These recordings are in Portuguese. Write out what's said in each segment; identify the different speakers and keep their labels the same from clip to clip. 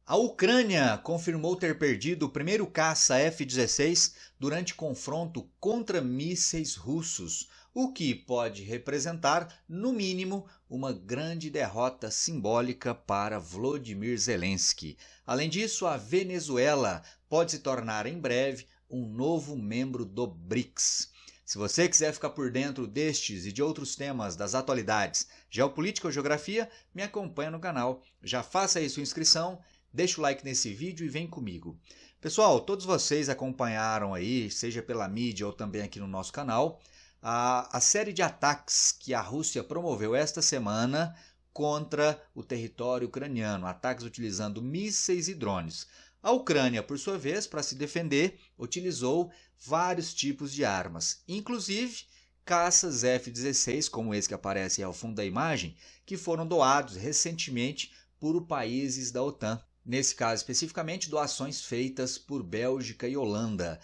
Speaker 1: A Ucrânia confirmou ter perdido o primeiro caça F-16 durante confronto contra mísseis russos, o que pode representar, no mínimo, uma grande derrota simbólica para Volodymyr Zelensky. Além disso, a Venezuela pode se tornar em breve um novo membro do BRICS. Se você quiser ficar por dentro destes e de outros temas das atualidades, geopolítica ou geografia, me acompanha no canal. Já faça aí sua inscrição. Deixa o like nesse vídeo e vem comigo. Pessoal, todos vocês acompanharam aí, seja pela mídia ou também aqui no nosso canal, a série de ataques que a Rússia promoveu esta semana contra o território ucraniano, ataques utilizando mísseis e drones. A Ucrânia, por sua vez, para se defender, utilizou vários tipos de armas, inclusive caças F-16, como esse que aparece ao fundo da imagem, que foram doados recentemente por países da OTAN. Nesse caso especificamente, doações feitas por Bélgica e Holanda.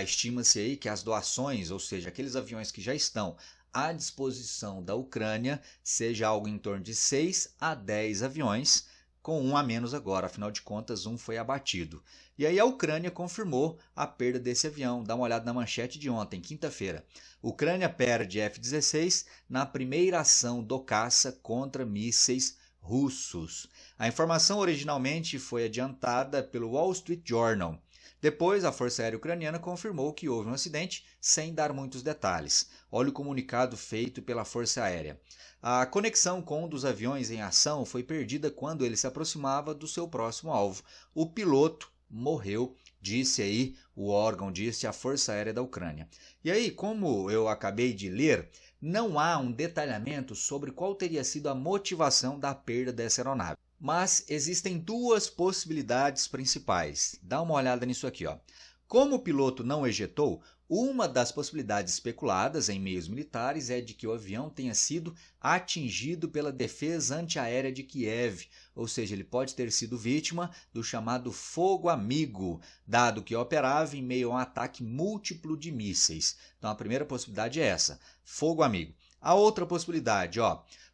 Speaker 1: Estima-se aí que as doações, ou seja, aqueles aviões que já estão à disposição da Ucrânia, seja algo em torno de 6 a 10 aviões, com um a menos agora, afinal de contas um foi abatido. E aí a Ucrânia confirmou a perda desse avião. Dá uma olhada na manchete de ontem, quinta-feira. Ucrânia perde F-16 na primeira ação do caça contra mísseis russos. A informação originalmente foi adiantada pelo Wall Street Journal. Depois, a Força Aérea Ucraniana confirmou que houve um acidente, sem dar muitos detalhes. Olha o comunicado feito pela Força Aérea. A conexão com um dos aviões em ação foi perdida quando ele se aproximava do seu próximo alvo. O piloto morreu, disse aí o órgão, disse a Força Aérea da Ucrânia. E aí, como eu acabei de ler, não há um detalhamento sobre qual teria sido a motivação da perda dessa aeronave. Mas existem duas possibilidades principais. Dá uma olhada nisso aqui, ó. Como o piloto não ejetou, uma das possibilidades especuladas em meios militares é de que o avião tenha sido atingido pela defesa antiaérea de Kiev, ou seja, ele pode ter sido vítima do chamado fogo amigo, dado que operava em meio a um ataque múltiplo de mísseis. Então a primeira possibilidade é essa, fogo amigo. A outra possibilidade,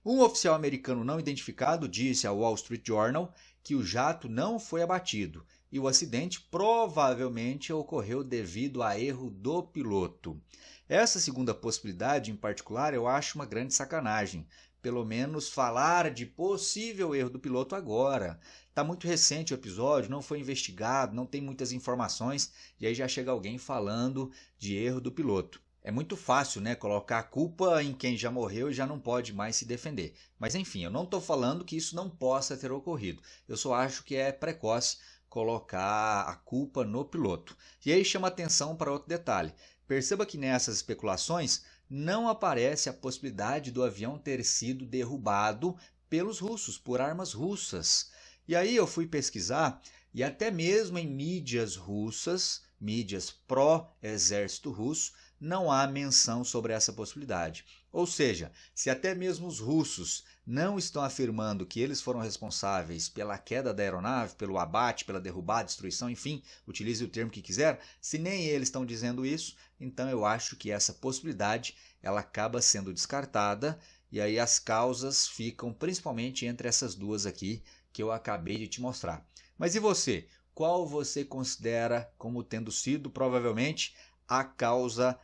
Speaker 1: um oficial americano não identificado disse ao Wall Street Journal que o jato não foi abatido e o acidente provavelmente ocorreu devido a erro do piloto. Essa segunda possibilidade, em particular, eu acho uma grande sacanagem. Pelo menos falar de possível erro do piloto agora. Está muito recente o episódio, não foi investigado, não tem muitas informações e aí já chega alguém falando de erro do piloto. É muito fácil, né, colocar a culpa em quem já morreu e já não pode mais se defender. Mas enfim, eu não estou falando que isso não possa ter ocorrido. Eu só acho que é precoce colocar a culpa no piloto. E aí chama atenção para outro detalhe. Perceba que nessas especulações não aparece a possibilidade do avião ter sido derrubado pelos russos, por armas russas. E aí eu fui pesquisar e até mesmo em mídias russas, mídias pró-exército russo, não há menção sobre essa possibilidade. Ou seja, se até mesmo os russos não estão afirmando que eles foram responsáveis pela queda da aeronave, pelo abate, pela derrubada, destruição, enfim, utilize o termo que quiser, se nem eles estão dizendo isso, então eu acho que essa possibilidade ela acaba sendo descartada e aí as causas ficam principalmente entre essas duas aqui que eu acabei de te mostrar. Mas e você? Qual você considera como tendo sido provavelmente a causa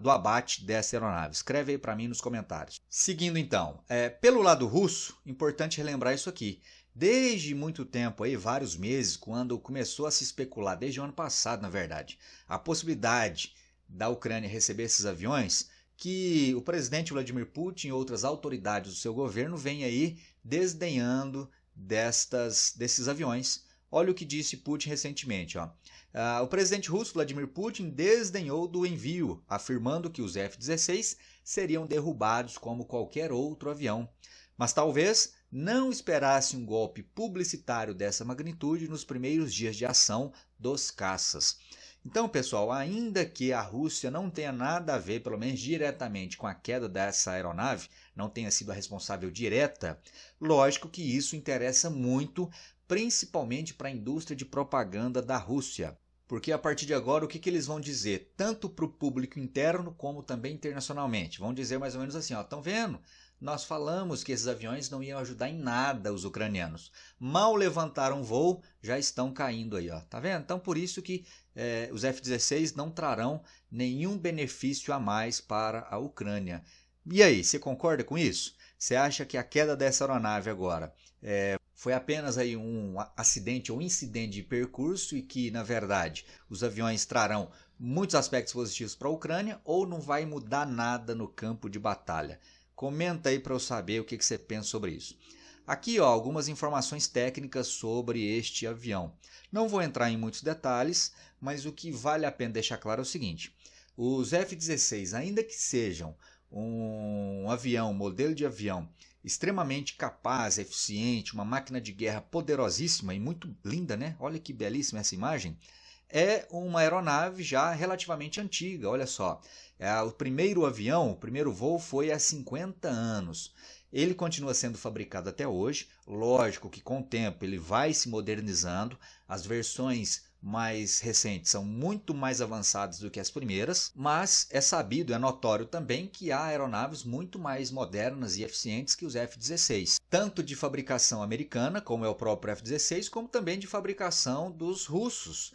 Speaker 1: do abate dessa aeronave? Escreve aí para mim nos comentários. Seguindo então, pelo lado russo, importante relembrar isso aqui. Desde muito tempo, aí, vários meses, quando começou a se especular, desde o ano passado na verdade, a possibilidade da Ucrânia receber esses aviões, que o presidente Vladimir Putin e outras autoridades do seu governo vêm aí desdenhando desses aviões. Olha o que disse Putin recentemente. O presidente russo Vladimir Putin desdenhou do envio, afirmando que os F-16 seriam derrubados como qualquer outro avião. Mas talvez não esperasse um golpe publicitário dessa magnitude nos primeiros dias de ação dos caças. Então, pessoal, ainda que a Rússia não tenha nada a ver, pelo menos diretamente, com a queda dessa aeronave, não tenha sido a responsável direta, lógico que isso interessa muito, principalmente para a indústria de propaganda da Rússia. Porque a partir de agora, o que eles vão dizer? Tanto para o público interno como também internacionalmente. Vão dizer mais ou menos assim, estão vendo? nós falamos que esses aviões não iam ajudar em nada os ucranianos. Mal levantaram voo, já estão caindo aí, ó. Tá vendo? Então por isso que os F-16 não trarão nenhum benefício a mais para a Ucrânia. E aí, você concorda com isso? Você acha que a queda dessa aeronave agora foi apenas aí um acidente ou incidente de percurso e que, na verdade, os aviões trarão muitos aspectos positivos para a Ucrânia ou não vai mudar nada no campo de batalha? Comenta aí para eu saber o que você pensa sobre isso. Aqui, ó, algumas informações técnicas sobre este avião. Não vou entrar em muitos detalhes, mas o que vale a pena deixar claro é o seguinte: os F-16, ainda que sejam um modelo de avião extremamente capaz, eficiente, uma máquina de guerra poderosíssima e muito linda, né? Olha que belíssima essa imagem. É uma aeronave já relativamente antiga, olha só. O primeiro voo foi há 50 anos. Ele continua sendo fabricado até hoje. Lógico que com o tempo ele vai se modernizando. As versões mais recentes são muito mais avançadas do que as primeiras, mas é sabido, é notório também que há aeronaves muito mais modernas e eficientes que os F-16, tanto de fabricação americana, como é o próprio F-16, como também de fabricação dos russos.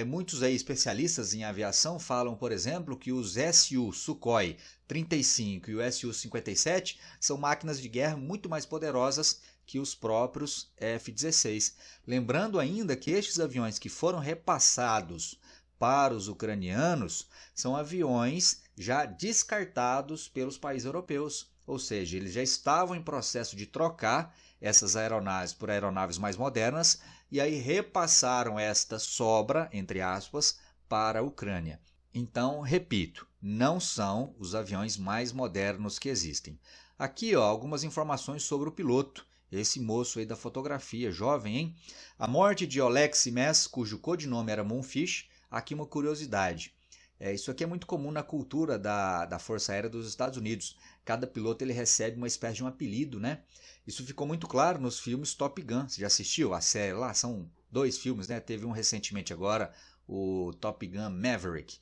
Speaker 1: Muitos aí especialistas em aviação falam, por exemplo, que os Su Sukhoi 35 e o Su 57 são máquinas de guerra muito mais poderosas que os próprios F-16. Lembrando ainda que estes aviões que foram repassados para os ucranianos são aviões já descartados pelos países europeus, ou seja, eles já estavam em processo de trocar essas aeronaves por aeronaves mais modernas e aí repassaram esta sobra, entre aspas, para a Ucrânia. Então, repito, não são os aviões mais modernos que existem. Aqui, ó, algumas informações sobre o piloto. Esse moço aí da fotografia, jovem, hein? A morte de Oleg Simes, cujo codinome era Moonfish. Aqui uma curiosidade. Isso aqui é muito comum na cultura da Força Aérea dos Estados Unidos. Cada piloto ele recebe uma espécie de um apelido, né? Isso ficou muito claro nos filmes Top Gun. Você já assistiu a série lá? São 2 filmes, né? Teve um recentemente agora, o Top Gun Maverick.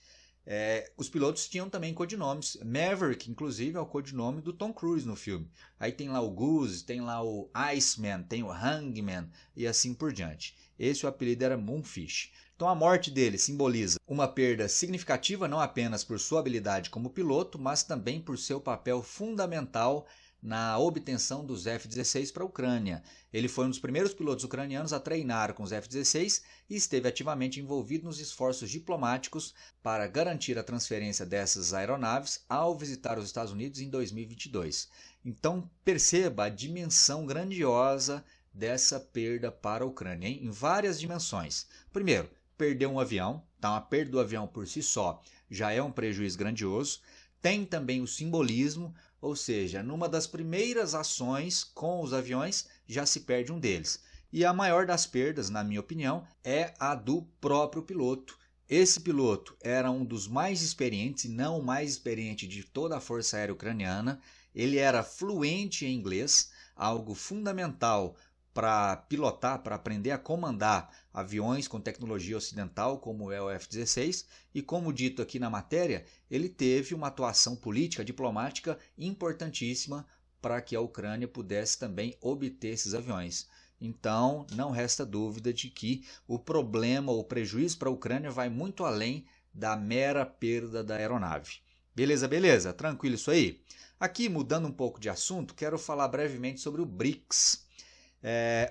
Speaker 1: Os pilotos tinham também codinomes. Maverick, inclusive, é o codinome do Tom Cruise no filme. Aí tem lá o Goose, tem lá o Iceman, tem o Hangman e assim por diante. Esse o apelido era Moonfish. Então a morte dele simboliza uma perda significativa não apenas por sua habilidade como piloto, mas também por seu papel fundamental na obtenção dos F-16 para a Ucrânia. Ele foi um dos primeiros pilotos ucranianos a treinar com os F-16 e esteve ativamente envolvido nos esforços diplomáticos para garantir a transferência dessas aeronaves ao visitar os Estados Unidos em 2022. Então perceba a dimensão grandiosa dessa perda para a Ucrânia, hein? Em várias dimensões. Primeiro, perdeu um avião, então a perda do avião por si só já é um prejuízo grandioso. Tem também o simbolismo, ou seja, numa das primeiras ações com os aviões já se perde um deles. E a maior das perdas, na minha opinião, é a do próprio piloto. Esse piloto era um dos mais experientes, e não o mais experiente de toda a Força Aérea Ucraniana. Ele era fluente em inglês, algo fundamental para pilotar, para aprender a comandar aviões com tecnologia ocidental, como é o F-16, e como dito aqui na matéria, ele teve uma atuação política, diplomática importantíssima para que a Ucrânia pudesse também obter esses aviões. Então, não resta dúvida de que o problema, o prejuízo para a Ucrânia vai muito além da mera perda da aeronave. Beleza, beleza? Tranquilo isso aí? Aqui, mudando um pouco de assunto, quero falar brevemente sobre o BRICS.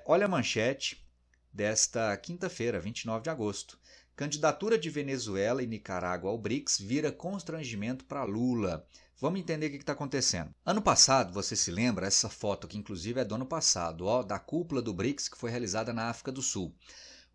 Speaker 1: Olha a manchete desta quinta-feira, 29 de agosto. Candidatura de Venezuela e Nicarágua ao BRICS vira constrangimento para Lula. Vamos entender o que está acontecendo. Ano passado, você se lembra, essa foto que inclusive é do ano passado, ó, da cúpula do BRICS que foi realizada na África do Sul.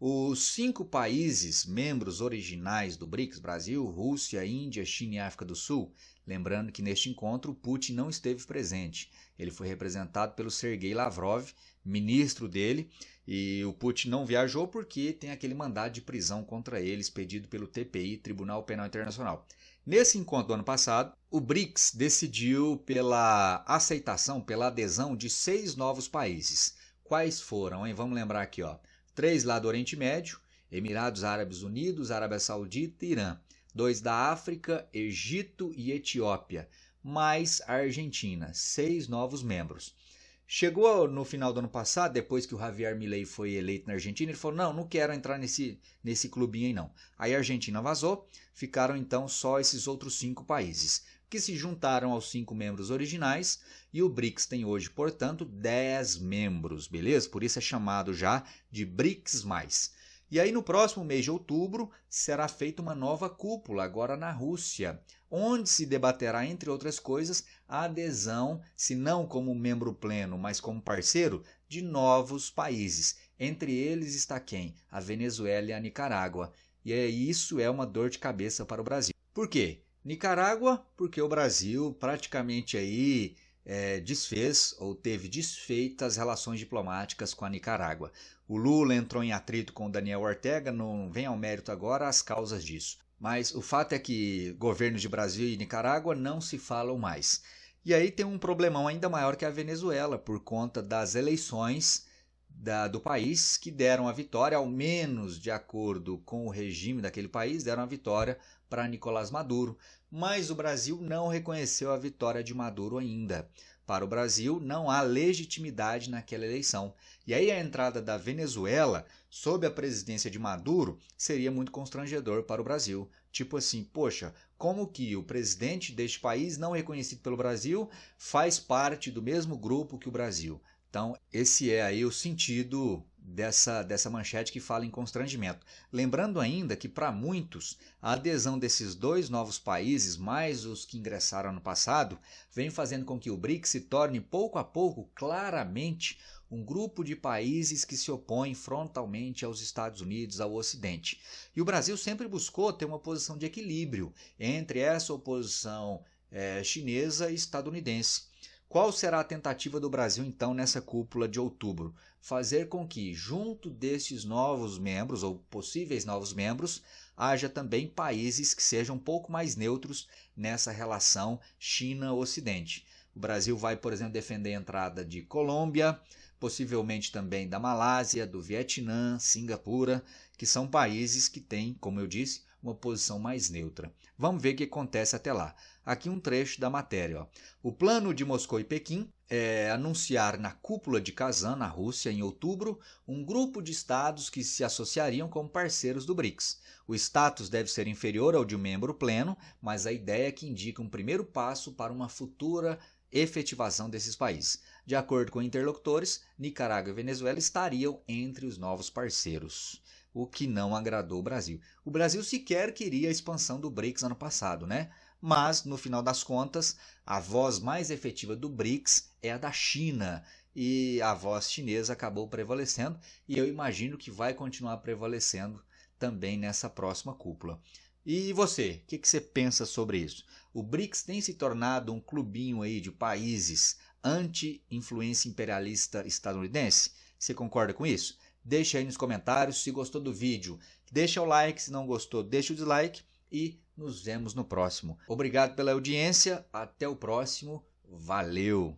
Speaker 1: Os 5 países membros originais do BRICS, Brasil, Rússia, Índia, China e África do Sul, lembrando que neste encontro o Putin não esteve presente. Ele foi representado pelo Sergei Lavrov, ministro dele, e o Putin não viajou porque tem aquele mandado de prisão contra ele expedido pelo TPI, Tribunal Penal Internacional. Nesse encontro do ano passado, o BRICS decidiu pela aceitação, pela adesão de 6 novos países. Quais foram, hein? Vamos lembrar aqui, ó. 3 lá do Oriente Médio, Emirados Árabes Unidos, Arábia Saudita e Irã. 2 da África, Egito e Etiópia. mais a Argentina, 6 novos membros. Chegou no final do ano passado, depois que o Javier Milei foi eleito na Argentina, ele falou, não quero entrar nesse clubinho aí não. Aí a Argentina vazou, ficaram então só esses outros 5 países, que se juntaram aos 5 membros originais, e o BRICS tem hoje, portanto, 10 membros, beleza? Por isso é chamado já de BRICS+. E aí no próximo mês de outubro será feita uma nova cúpula, agora na Rússia, onde se debaterá, entre outras coisas, a adesão, se não como membro pleno, mas como parceiro, de novos países. Entre eles está quem? A Venezuela e a Nicarágua. E isso é uma dor de cabeça para o Brasil. Por quê? Nicarágua, porque o Brasil praticamente aí desfez ou teve desfeitas relações diplomáticas com a Nicarágua. O Lula entrou em atrito com o Daniel Ortega, não vem ao mérito agora as causas disso. Mas o fato é que governos de Brasil e Nicarágua não se falam mais. E aí tem um problemão ainda maior que a Venezuela, por conta das eleições do país que deram a vitória, ao menos de acordo com o regime daquele país, deram a vitória para Nicolás Maduro. Mas o Brasil não reconheceu a vitória de Maduro ainda. Para o Brasil, não há legitimidade naquela eleição. E aí a entrada da Venezuela sob a presidência de Maduro seria muito constrangedor para o Brasil. Tipo assim, poxa, como que o presidente deste país, não reconhecido pelo Brasil, faz parte do mesmo grupo que o Brasil? Então, esse é aí o sentido dessa manchete que fala em constrangimento. Lembrando ainda que, para muitos, a adesão desses 2 novos países, mais os que ingressaram no passado, vem fazendo com que o BRICS se torne, pouco a pouco, claramente, um grupo de países que se opõem frontalmente aos Estados Unidos, ao Ocidente. E o Brasil sempre buscou ter uma posição de equilíbrio entre essa oposição chinesa e estadunidense. Qual será a tentativa do Brasil, então, nessa cúpula de outubro? Fazer com que, junto destes novos membros, ou possíveis novos membros, haja também países que sejam um pouco mais neutros nessa relação China-Ocidente. O Brasil vai, por exemplo, defender a entrada de Colômbia, possivelmente também da Malásia, do Vietnã, Singapura, que são países que têm, como eu disse, uma posição mais neutra. Vamos ver o que acontece até lá. Aqui um trecho da matéria. Ó. O plano de Moscou e Pequim é anunciar na cúpula de Kazan, na Rússia, em outubro, um grupo de estados que se associariam como parceiros do BRICS. O status deve ser inferior ao de um membro pleno, mas a ideia é que indica um primeiro passo para uma futura efetivação desses países. De acordo com interlocutores, Nicarágua e Venezuela estariam entre os novos parceiros, o que não agradou o Brasil. O Brasil sequer queria a expansão do BRICS ano passado, né? Mas, no final das contas, a voz mais efetiva do BRICS é a da China, e a voz chinesa acabou prevalecendo, e eu imagino que vai continuar prevalecendo também nessa próxima cúpula. E você, o que você pensa sobre isso? O BRICS tem se tornado um clubinho aí de países anti-influência imperialista estadunidense? Você concorda com isso? Deixa aí nos comentários. Se gostou do vídeo, deixa o like. Se não gostou, deixa o dislike. E nos vemos no próximo. Obrigado pela audiência. Até o próximo. Valeu!